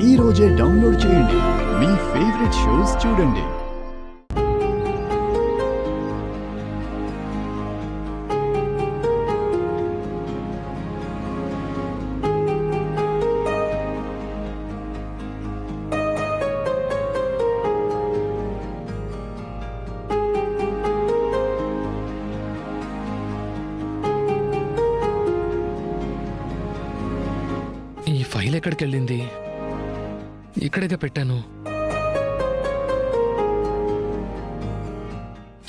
ఈ రోజే డౌన్లోడ్ చేయండి. మీ ఫేవరెట్ షోస్ చూడండి. ఈ ఫైల్ ఎక్కడికి వెళ్ళింది? ఇక్కడేగా పెట్టాను.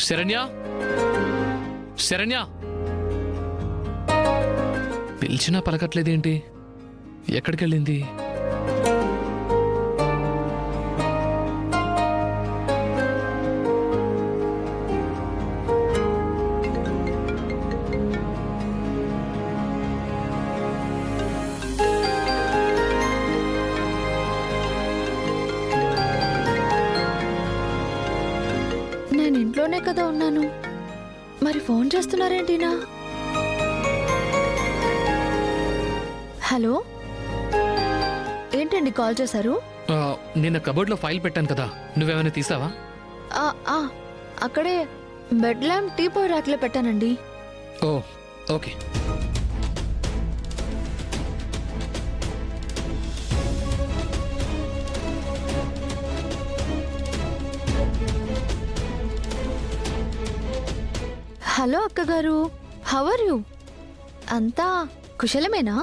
శరణ్య, శరణ్య, పిలిచినా పలకట్లేదేంటి? ఎక్కడికి వెళ్ళింది? ఇంట్లోనే కదా ఉన్నాను, మరి ఫోన్ చేస్తున్నారేంటినా? హలో, ఏంటండి కాల్ చేశారు? నిన్న కబోర్డ్లో ఫైల్ పెట్టాను కదా, నువ్వేమైనా తీసావా? అక్కడే బెడ్ ల్యాంప్ టీపాయ్ ర్యాక్లో పెట్టానండి. ఓ ఓకే. హలో అక్కగారు, హౌ ఆర్ యూ? అంతా కుశలమేనా?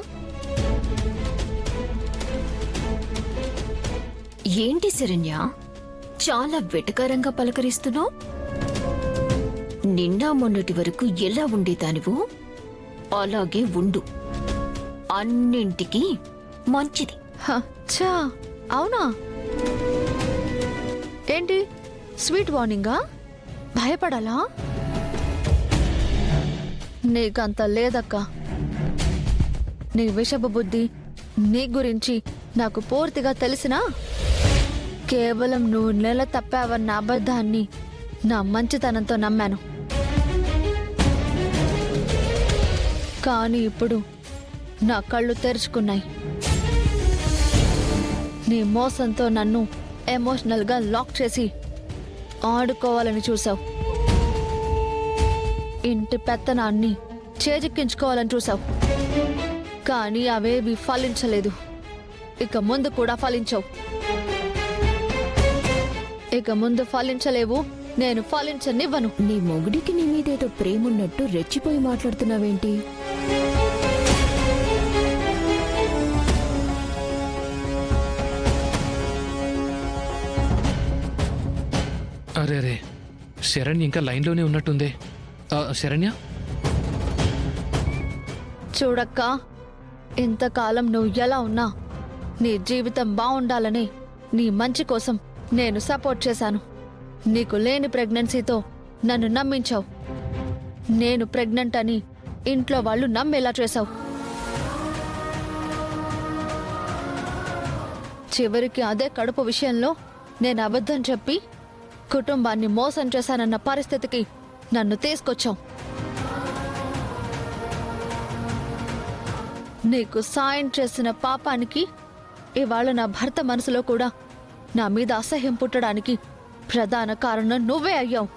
ఏంటి శరణ్య, చాలా వెటకారంగా పలకరిస్తున్నావు? నిన్న మొన్నటి వరకు ఎలా ఉండేదానివో అలాగే ఉండు, అన్నింటికి మంచిది. ఛా, అవునా? ఏంటి స్వీట్ వార్నింగా? భయపడాలా? నీకంత లేదక్కా. నీ విషపు బుద్ధి, నీ గురించి నాకు పూర్తిగా తెలిసినా కేవలం నువ్వు నెల తప్పావన్న అబద్ధాన్ని నా మంచితనంతో నమ్మాను. కానీ ఇప్పుడు నా కళ్ళు తెరుచుకున్నాయి. నీ మోసంతో నన్ను ఎమోషనల్గా లాక్ చేసి ఆడుకోవాలని చూసావు. ఇంటి పెత్తనాన్ని చేజిక్కించుకోవాలని చూసావు. కానీ అవేవి ఫలించలేదు. ఇక ముందు కూడా ఫలించవు. ఇక ముందు ఫలించలేవు, నేను ఫలించనివ్వను. నీ మొగుడికి నీ మీదేదో ప్రేమున్నట్టు రెచ్చిపోయి మాట్లాడుతున్నావేంటి? అరే అరే, శరణ్ ఇంకా లైన్లోనే ఉన్నట్టుందే. శరణ్య, చూడక్క, ఇంతకాలం నువ్వు ఎలా ఉన్నా నీ జీవితం బాగుండాలని, నీ మంచి కోసం నేను సపోర్ట్ చేశాను. నీకు లేని ప్రెగ్నెన్సీతో నన్ను నమ్మించావు. నేను ప్రెగ్నెంట్ అని ఇంట్లో వాళ్ళు నమ్మేలా చేశావు. చివరికి అదే కడుపు విషయంలో నేను అబద్ధం చెప్పి కుటుంబాన్ని మోసం చేశానన్న పరిస్థితికి నన్ను తీసుకొచ్చావు. నీకు సాయం చేసిన పాపానికి ఇవాళ నా భర్త మనసులో కూడా నా మీద అసహ్యం పుట్టడానికి ప్రధాన కారణం నువ్వే అయ్యావు.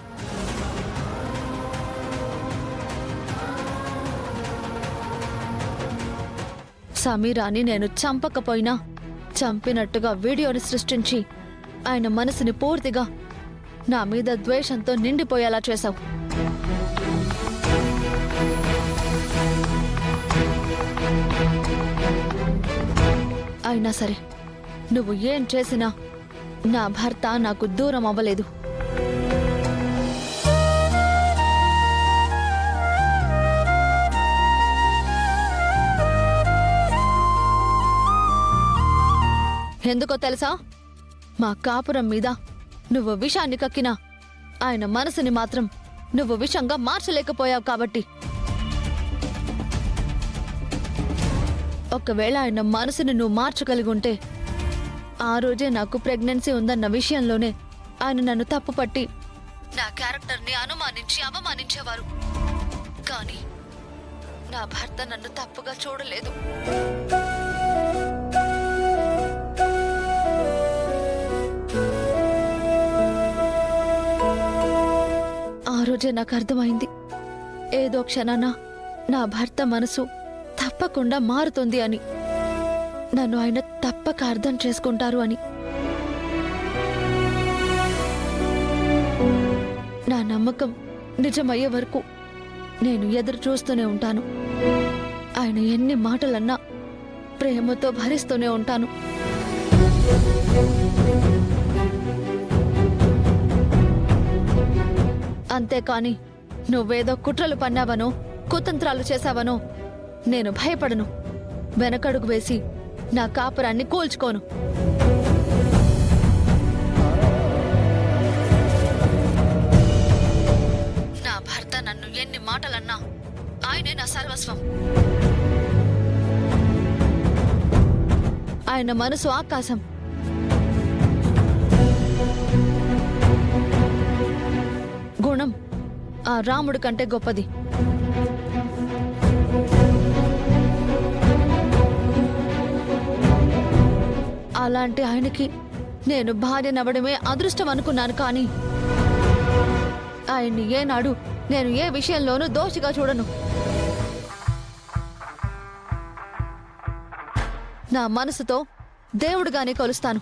సమీరాని నేను చంపకపోయినా చంపినట్టుగా వీడియోని సృష్టించి ఆయన మనసుని పూర్తిగా నా మీద ద్వేషంతో నిండిపోయేలా చేశావు. అయినా సరే, నువ్వు ఏం చేసినా నా భర్త నాకు దూరం అవ్వలేదు. ఎందుకో తెలుసా? మా కాపురం మీద నువ్వు విషాన్ని కక్కినా ఆయన మనసుని మాత్రం నువ్వు విషంగా మార్చలేకపోయావు కాబట్టి. ఒకవేళ ఆయన మనసుని నువ్వు మార్చగలిగి ఉంటే ఆ రోజే నాకు ప్రెగ్నెన్సీ ఉందన్న విషయంలోనే ఆయన నన్ను తప్పుపట్టి నా క్యారెక్టర్ని అనుమానించి అవమానించేవారు. కానీ నా భర్త నన్ను తప్పుగా చూడలేదు. రోజే నాకు అర్థమైంది, ఏదో క్షణాన నా భర్త మనసు తప్పకుండా మారుతుంది అని, నన్ను ఆయన తప్పక అర్థం చేసుకుంటారు అని. నా నమ్మకం నిజమయ్యే వరకు నేను ఎదురు చూస్తూనే ఉంటాను. ఆయన ఎన్ని మాటలన్నా ప్రేమతో భరిస్తూనే ఉంటాను. అంతేకాని నువ్వేదో కుట్రలు పన్నావనో కుతంత్రాలు చేశావనో నేను భయపడను. వెనకడుగు వేసి నా కాపురాన్ని కూల్చుకోను. నా భర్త నన్ను ఎన్ని మాటలన్నా ఆయనే నా సర్వస్వం. ఆయన మనసు ఆకాశం. గుణం ఆ రాముడి కంటే గొప్పది. అలాంటి ఆయనకి నేను భార్యనవ్వడమే అదృష్టం అనుకున్నాను. కానీ ఆయన్ని ఏనాడు నేను ఏ విషయంలోనూ దోషిగా చూడను. నా మనసుతో దేవుడిగానే కొలుస్తాను.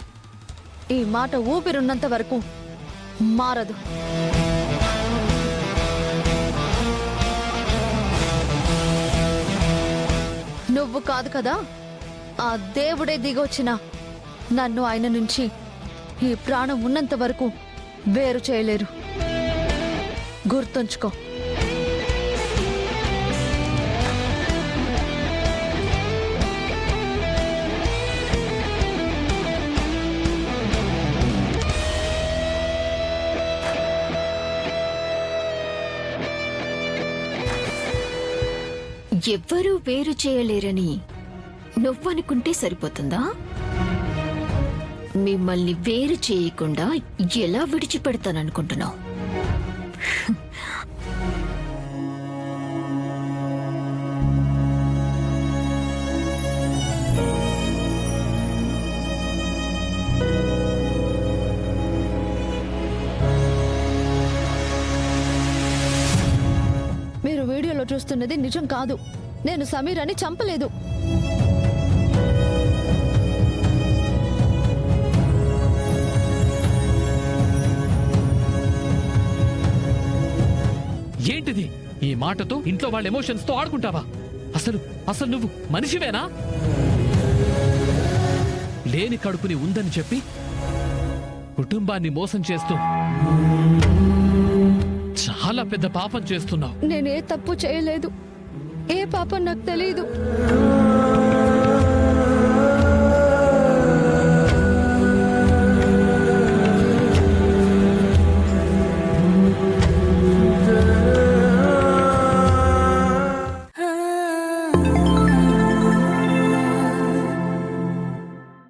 ఈ మాట ఊపిరున్నంత వరకు మారదు. నువ్వు కాదు కదా, ఆ దేవుడే దిగొచ్చిన నన్ను ఆయన నుంచి ఈ ప్రాణం ఉన్నంత వరకు వేరు చేయలేరు. గుర్తుంచుకో. ఎవ్వరూ వేరు చేయలేరని నువ్వనుకుంటే సరిపోతుందా? మిమ్మల్ని వేరు చేయకుండా ఎలా విడిచిపెడతాననుకుంటున్నావు? మీరు వీడియోలో చూస్తున్నది నిజం కాదు. నేను సమీరాని చంపలేదు. ఏంటిది? ఈ మాటతో ఇంట్లో వాళ్ళ ఎమోషన్స్ తో ఆడుకుంటావా? అసలు అసలు నువ్వు మనిషివేనా? లేని కడుపుని ఉందని చెప్పి కుటుంబాన్ని మోసం చేస్తూ చాలా పెద్ద పాపం చేస్తున్నావు. నేనే తప్పు చేయలేదు. ఏ పాపం నాకు తెలియదు.